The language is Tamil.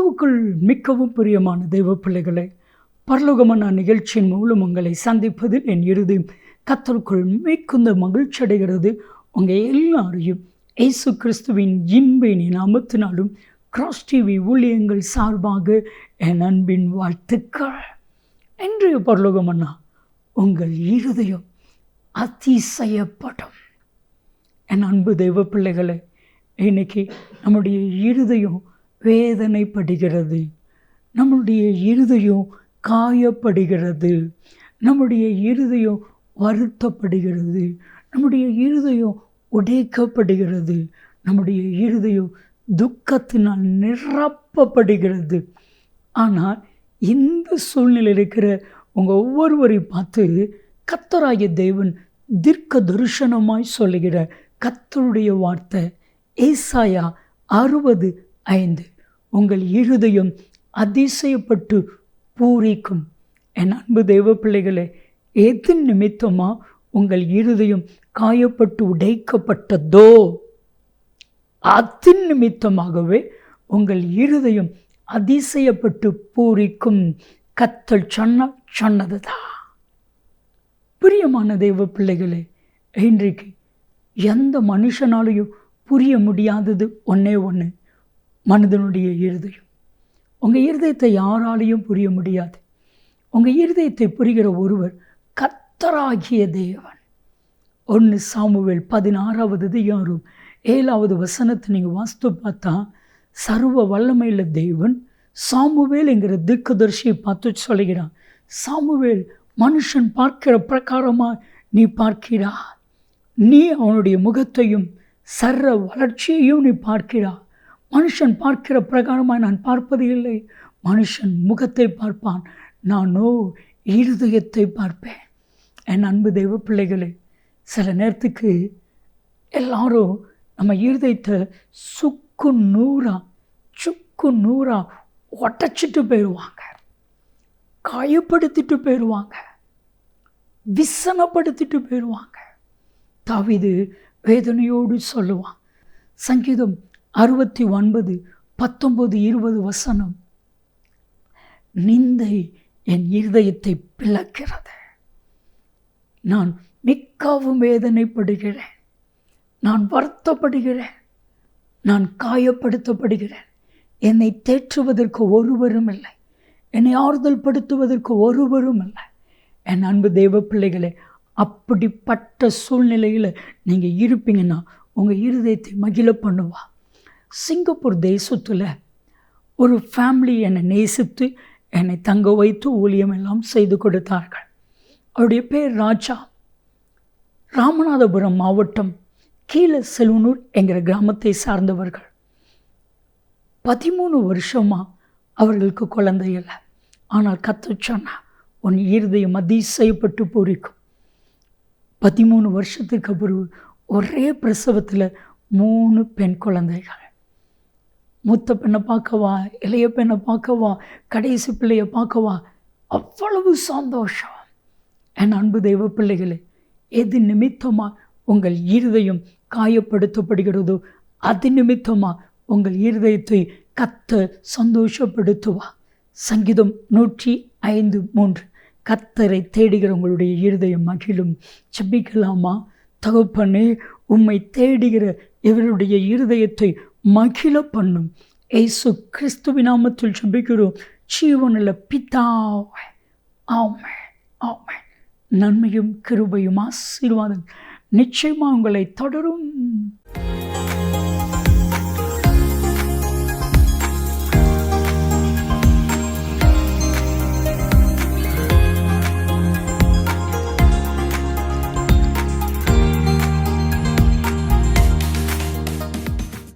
கிறிஸ்துவுக்குள் மிகவும் பிரியமான தெய்வ பிள்ளைகளை, பரலோகமான நிகழ்ச்சியின் மூலம் உங்களை சந்திப்பதில் என் இருதயம் கர்த்தருக்குள் மிகுந்த மகிழ்ச்சி அடைகிறது. உங்கள் எல்லாரையும் இயேசு கிறிஸ்துவின் இன்பையின் நாமத்தினாலும் கிராஸ் டிவி ஊழியங்கள் சார்பாக என் அன்பின் வாழ்த்துக்கள். இன்றைய பரலோகமன்னா உங்கள் இருதயம் அதிசயப்படும். என் அன்பு தெய்வ பிள்ளைகளை, இன்னைக்கு நம்முடைய இருதயம் வேதனைப்படுகிறது, நம்முடைய இருதயம் காயப்படுகிறது, நம்முடைய இருதயம் வருத்தப்படுகிறது, நம்முடைய இருதயம் உடைக்கப்படுகிறது, நம்முடைய இருதயம் துக்கத்தினால் நிரப்பப்படுகிறது. ஆனால் இந்த சூழ்நிலை இருக்கிற உங்கள் ஒவ்வொருவரையும் பார்த்து கர்த்தராகிய தேவன் தீர்க்க தரிசனமாய் சொல்லுகிற கர்த்தருடைய வார்த்தை ஏசாயா 60:5, உங்கள் இருதயம் அதிசயப்பட்டு பூரிக்கும். என் அன்பு தெய்வ பிள்ளைகளே, எது நிமித்தமாக உங்கள் இருதயம் காயப்பட்டு உடைக்கப்பட்டதோ அதன் நிமித்தமாகவே உங்கள் இருதயம் அதிசயப்பட்டு பூரிக்கும். கர்த்தர் சொன்னதுதான். பிரியமான தெய்வ பிள்ளைகளே, இன்றைக்கு எந்த மனுஷனாலையும் புரிய முடியாதது ஒன்றே ஒன்று, மனிதனுடைய இருதயம். உங்கள் இருதயத்தை யாராலையும் புரிய முடியாது. உங்கள் இருதயத்தை புரிகிற ஒருவர் கர்த்தராகிய தேவன். 1 சாமுவேல் 16:7 நீங்கள் வாசித்து பார்த்தா, சர்வ வல்லமையுள்ள தேவன் சாமுவேல் என்கிற தீர்க்கதரிசியை பார்த்து சொல்லுகிறான், சாமுவேல் மனுஷன் பார்க்கிற பிரகாரமாக நீ பார்க்கிறா, நீ அவனுடைய முகத்தையும் சர்வ வளர்ச்சியையும் நீ பார்க்கிறா. மனுஷன் பார்க்கிற பிரகாரமாக நான் பார்ப்பது இல்லை. மனுஷன் முகத்தை பார்ப்பான், நானோ இருதயத்தை பார்ப்பேன். என் அன்பு தெய்வ பிள்ளைகளே, சில நேரத்துக்கு எல்லாரும் நம்ம இருதயத்தை சுக்கு நூறா உடச்சிட்டு போயிடுவாங்க, காயப்படுத்திட்டு போயிடுவாங்க, விசனப்படுத்திட்டு போயிடுவாங்க. தாவீது வேதனையோடு சொல்லுவான், சங்கீதம் 69:19-20 நிந்தை என் இருதயத்தை பிளக்கிறது, நான் மிகவும் வேதனைப்படுகிறேன், நான் வருத்தப்படுகிறேன், நான் காயப்படுத்தப்படுகிறேன். என்னை தேற்றுவதற்கு ஒருவரும் இல்லை, என்னை ஆறுதல் படுத்துவதற்கு ஒருவரும் இல்லை. என் அன்பு தெய்வ பிள்ளைகளே, அப்படிப்பட்ட சூழ்நிலையில் நீங்கள் இருப்பீங்கன்னா உங்கள் இருதயத்தை மகிழ பண்ணுவா. சிங்கப்பூர் தேசத்தில் ஒரு ஃபேமிலி என்னை நேசித்து என்னை தங்க வைத்து ஊழியம் எல்லாம் செய்து கொடுத்தார்கள். அவருடைய பேர் ராஜா. ராமநாதபுரம் மாவட்டம் கீழ செல்வனூர் என்கிற கிராமத்தை சார்ந்தவர்கள். 13 வருஷமாக அவர்களுக்கு குழந்தை இல்லை. ஆனால் கர்த்தர் சொன்னார், உன் இருதயம் அதிசயப்பட்டு பூரிக்கும். 13 வருஷத்துக்கு அப்புறம் ஒரே பிரசவத்தில் 3 பெண் குழந்தைகள். மூத்த பெண்ணை பார்க்கவா, இளைய பெண்ணை பார்க்கவா, கடைசி பிள்ளையை பார்க்கவா, அவ்வளவு சந்தோஷம். என் அன்பு தெய்வ பிள்ளைகளே, எது நிமித்தமாக உங்கள் இருதயம் காயப்படுத்தப்படுகிறதோ அது நிமித்தமாக உங்கள் இருதயத்தை கர்த்தர் சந்தோஷப்படுத்துவா. சங்கீதம் 105:3, கர்த்தரை தேடுகிற உங்களுடைய இருதயம் மகிழும். ஜெபிக்கலாமா? தகப்பனே, உம்மை தேடுகிற இவருடைய இருதயத்தை மகிழ பண்ணும். இயேசு கிறிஸ்துவின் நாமத்தில் ஜெபிக்கிறோம் ஜீவனுள்ள பிதாவே, ஆமென், ஆமென். நன்மையும் கிருபையும் ஆசீர்வாதம் நிச்சயமாக உங்களை தொடரும்.